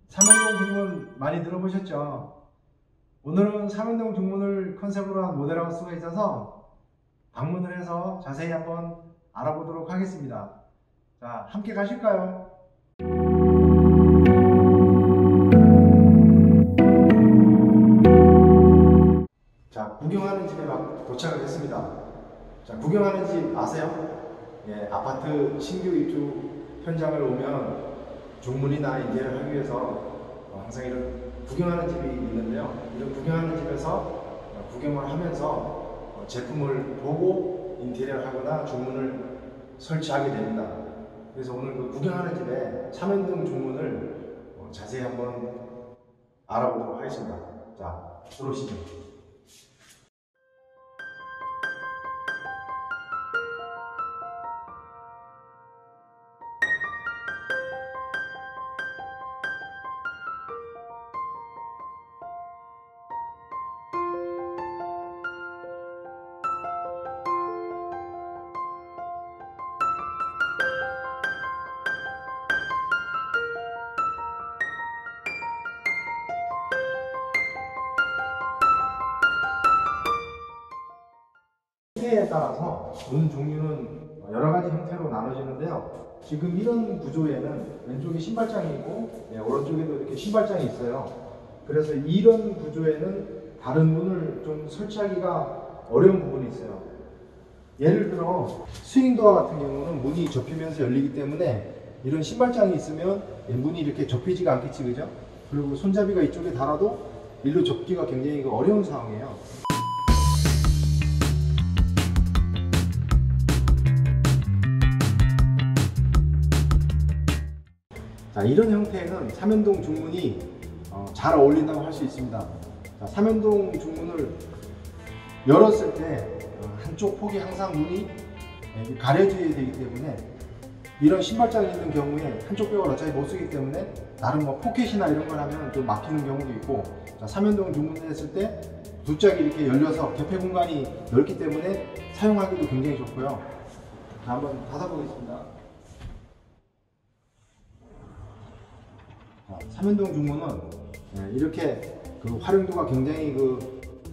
삼연동 중문 많이 들어보셨죠? 오늘은 삼연동 중문을 컨셉으로 한 모델하우스가 있어서 방문을 해서 자세히 한번 알아보도록 하겠습니다. 자, 함께 가실까요? 자, 구경하는 집에 막 도착을 했습니다. 자, 구경하는 집 아세요? 예, 아파트 신규 입주 현장을 오면 중문이나 인테리어를 하기 위해서 항상 이런 구경하는 집이 있는데요. 이런 구경하는 집에서 구경을 하면서 제품을 보고 인테리어를 하거나 중문을 설치하게 됩니다. 그래서 오늘 그 구경하는 집에 삼연동 중문을 자세히 한번 알아보도록 하겠습니다. 자, 들어오시죠. 형태에 따라서 문 종류는 여러 가지 형태로 나눠지는데요. 지금 이런 구조에는 왼쪽에 신발장이 있고 오른쪽에도 이렇게 신발장이 있어요. 그래서 이런 구조에는 다른 문을 좀 설치하기가 어려운 부분이 있어요. 예를 들어 스윙도어 같은 경우는 문이 접히면서 열리기 때문에 이런 신발장이 있으면 문이 이렇게 접히지가 않겠지, 그죠? 그리고 손잡이가 이쪽에 달아도 일로 접기가 굉장히 어려운 상황이에요. 자, 이런 형태에는 삼연동 중문이 잘 어울린다고 할 수 있습니다. 자, 삼연동 중문을 열었을 때 한쪽 폭이 항상 문이 가려져야 되기 때문에 이런 신발장이 있는 경우에 한쪽 벽을 어차피 못 쓰기 때문에 나름 포켓이나 이런 걸 하면 좀 막히는 경우도 있고, 자, 삼연동 중문을 했을 때 두 짝이 이렇게 열려서 개폐 공간이 넓기 때문에 사용하기도 굉장히 좋고요. 자, 한번 닫아보겠습니다. 삼연동 중문은 이렇게 그 활용도가 굉장히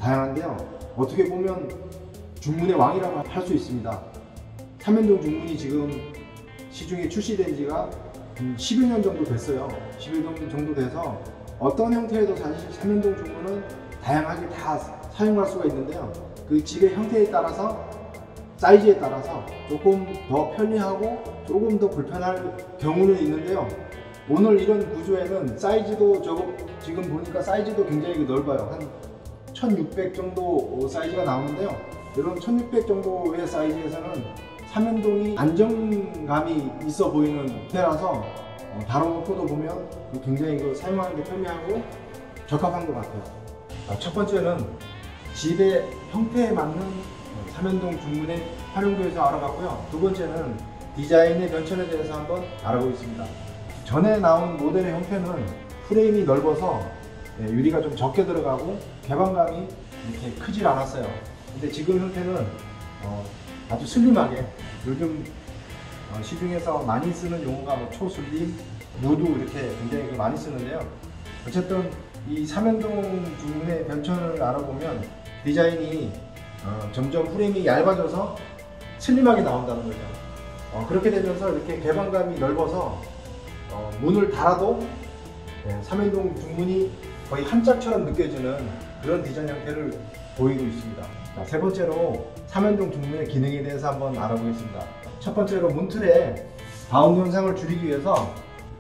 다양한데요. 어떻게 보면 중문의 왕이라고 할 수 있습니다. 삼연동 중문이 지금 시중에 출시된 지가 10여 년 정도 됐어요. 10여 년 정도 돼서 어떤 형태에도 사실 삼연동 중문은 다양하게 다 사용할 수가 있는데요. 그 집의 형태에 따라서 사이즈에 따라서 조금 더 편리하고 조금 더 불편할 경우는 있는데요. 오늘 이런 구조에는 사이즈도 지금 보니까 사이즈도 굉장히 넓어요. 한 1600 정도 사이즈가 나오는데요. 이런 1600 정도의 사이즈에서는 삼연동이 안정감이 있어 보이는 형태라서 다뤄놓고도 보면 굉장히 사용하는 데 편리하고 적합한 것 같아요. 첫 번째는 집의 형태에 맞는 삼연동 중문의 활용도에 대해서 알아봤고요. 두 번째는 디자인의 변천에 대해서 한번 알아보겠습니다. 전에 나온 모델의 형태는 프레임이 넓어서 유리가 좀 적게 들어가고 개방감이 이렇게 크질 않았어요. 근데 지금 형태는 아주 슬림하게, 요즘 시중에서 많이 쓰는 용어가 초슬림, 무드 이렇게 굉장히 많이 쓰는데요. 어쨌든 이 삼연동 중문의 변천을 알아보면 디자인이 점점 프레임이 얇아져서 슬림하게 나온다는 거죠. 그렇게 되면서 이렇게 개방감이 넓어서 문을 닫아도 삼연동 중문이 거의 한 짝처럼 느껴지는 그런 디자인 형태를 보이고 있습니다. 자, 세 번째로 삼연동 중문의 기능에 대해서 한번 알아보겠습니다. 첫 번째로 문틀에 바운드 현상을 줄이기 위해서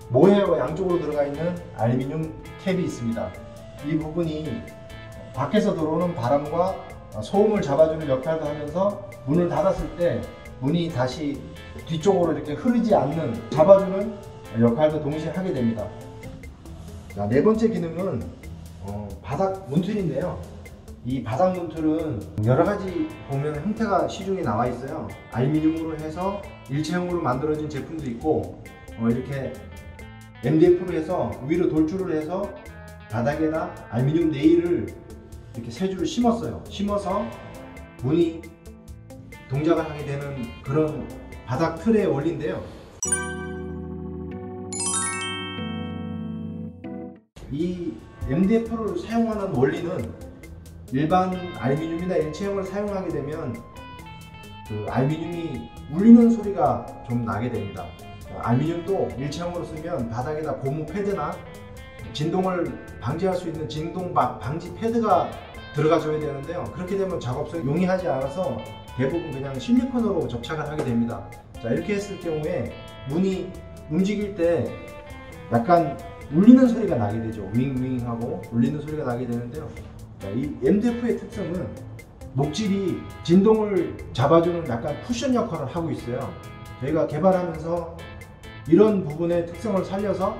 모헤어가 양쪽으로 들어가 있는 알루미늄 캡이 있습니다. 이 부분이 밖에서 들어오는 바람과 소음을 잡아주는 역할도 하면서 문을 닫았을 때 문이 다시 뒤쪽으로 이렇게 흐르지 않는 잡아주는 역할도 동시에 하게 됩니다. 자, 네 번째 기능은 바닥 문틀인데요. 이 바닥 문틀은 여러 가지 보면 형태가 시중에 나와 있어요. 알루미늄으로 해서 일체형으로 만들어진 제품도 있고, 이렇게 MDF로 해서 위로 돌출을 해서 바닥에다 알루미늄 네일을 이렇게 세 줄을 심었어요. 심어서 문이 동작을 하게 되는 그런 바닥 틀의 원리인데요. 이 MDF를 사용하는 원리는 일반 알루미늄이나 일체형을 사용하게 되면 그 알루미늄이 울리는 소리가 좀 나게 됩니다. 알루미늄도 일체형으로 쓰면 바닥에다 고무 패드나 진동을 방지할 수 있는 진동 방지 패드가 들어가줘야 되는데요. 그렇게 되면 작업성이 용이하지 않아서 대부분 그냥 실리콘으로 접착을 하게 됩니다. 자, 이렇게 했을 경우에 문이 움직일 때 약간 울리는 소리가 나게 되죠. 윙윙하고 울리는 소리가 나게 되는데요. 자, 이 MDF의 특성은 목질이 진동을 잡아주는 약간 쿠션 역할을 하고 있어요. 저희가 개발하면서 이런 부분의 특성을 살려서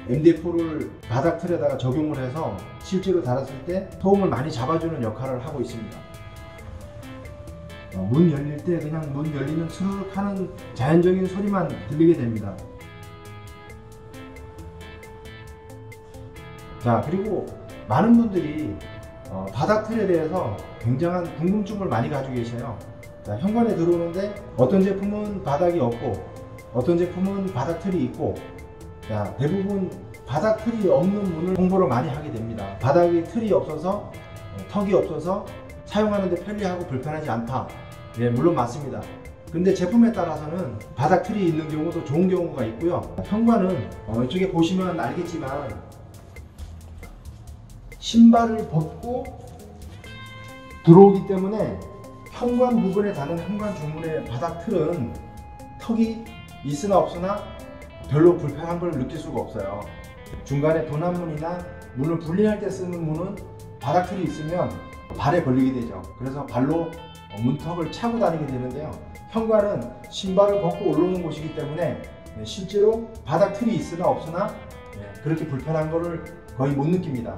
MDF를 바닥 틀에다가 적용을 해서 실제로 달았을 때 소음을 많이 잡아주는 역할을 하고 있습니다. 문 열릴 때 그냥 문 열리는 스르륵 하는 자연적인 소리만 들리게 됩니다. 자, 그리고 많은 분들이 바닥 틀에 대해서 굉장한 궁금증을 많이 가지고 계셔요. 자, 현관에 들어오는데 어떤 제품은 바닥이 없고 어떤 제품은 바닥 틀이 있고, 자, 대부분 바닥 틀이 없는 문을 홍보를 많이 하게 됩니다. 바닥에 틀이 없어서 턱이 없어서 사용하는데 편리하고 불편하지 않다. 예, 물론 맞습니다. 근데 제품에 따라서는 바닥 틀이 있는 경우도 좋은 경우가 있고요. 현관은 이쪽에 보시면 알겠지만 신발을 벗고 들어오기 때문에 현관 부분에 닿는 현관 중문의 바닥 틀은 턱이 있으나 없으나 별로 불편한 걸 느낄 수가 없어요. 중간에 도난문이나 문을 분리할 때 쓰는 문은 바닥 틀이 있으면 발에 걸리게 되죠. 그래서 발로 문턱을 차고 다니게 되는데요. 현관은 신발을 벗고 올라오는 곳이기 때문에 실제로 바닥 틀이 있으나 없으나 그렇게 불편한 거를 거의 못 느낍니다.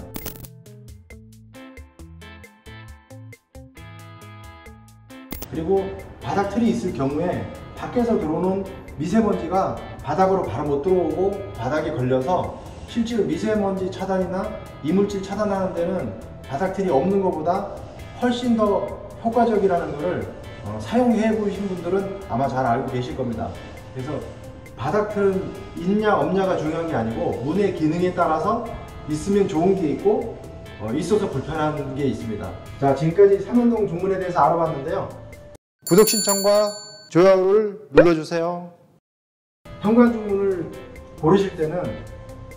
그리고 바닥 틀이 있을 경우에 밖에서 들어오는 미세먼지가 바닥으로 바로 못 들어오고 바닥에 걸려서 실제로 미세먼지 차단이나 이물질 차단하는 데는 바닥 틀이 없는 것보다 훨씬 더 효과적이라는 것을 사용해 보신 분들은 아마 잘 알고 계실 겁니다. 그래서 바닥 틀은 있냐 없냐가 중요한 게 아니고 문의 기능에 따라서 있으면 좋은 게 있고 있어서 불편한 게 있습니다. 자, 지금까지 삼연동 중문에 대해서 알아봤는데요. 구독 신청과 좋아요를 눌러주세요. 현관 중문을 고르실 때는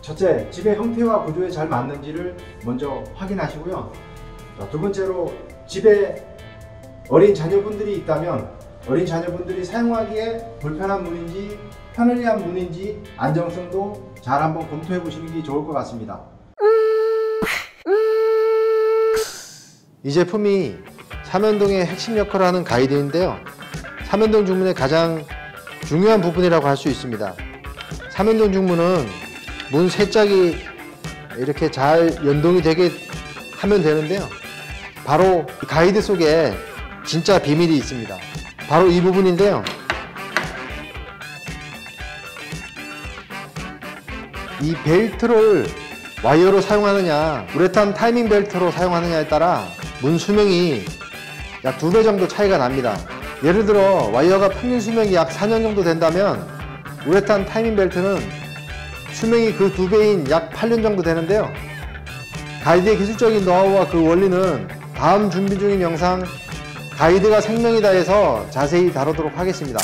첫째, 집의 형태와 구조에 잘 맞는지를 먼저 확인하시고요. 두 번째로 집에 어린 자녀분들이 있다면 어린 자녀분들이 사용하기에 불편한 문인지 편리한 문인지 안정성도 잘 한번 검토해 보시는 게 좋을 것 같습니다. 이 제품이 삼연동의 핵심 역할을 하는 가이드인데요. 삼연동 중문의 가장 중요한 부분이라고 할 수 있습니다. 삼연동 중문은 문 세 짝이 이렇게 잘 연동이 되게 하면 되는데요. 바로 가이드 속에 진짜 비밀이 있습니다. 바로 이 부분인데요. 이 벨트를 와이어로 사용하느냐 우레탄 타이밍 벨트로 사용하느냐에 따라 문 수명이 약 2배 정도 차이가 납니다. 예를 들어 와이어가 평균 수명이 약 4년 정도 된다면 우레탄 타이밍 벨트는 수명이 그 2배인 약 8년 정도 되는데요. 가이드의 기술적인 노하우와 그 원리는 다음 준비 중인 영상 가이드가 생명이다 에서 자세히 다루도록 하겠습니다.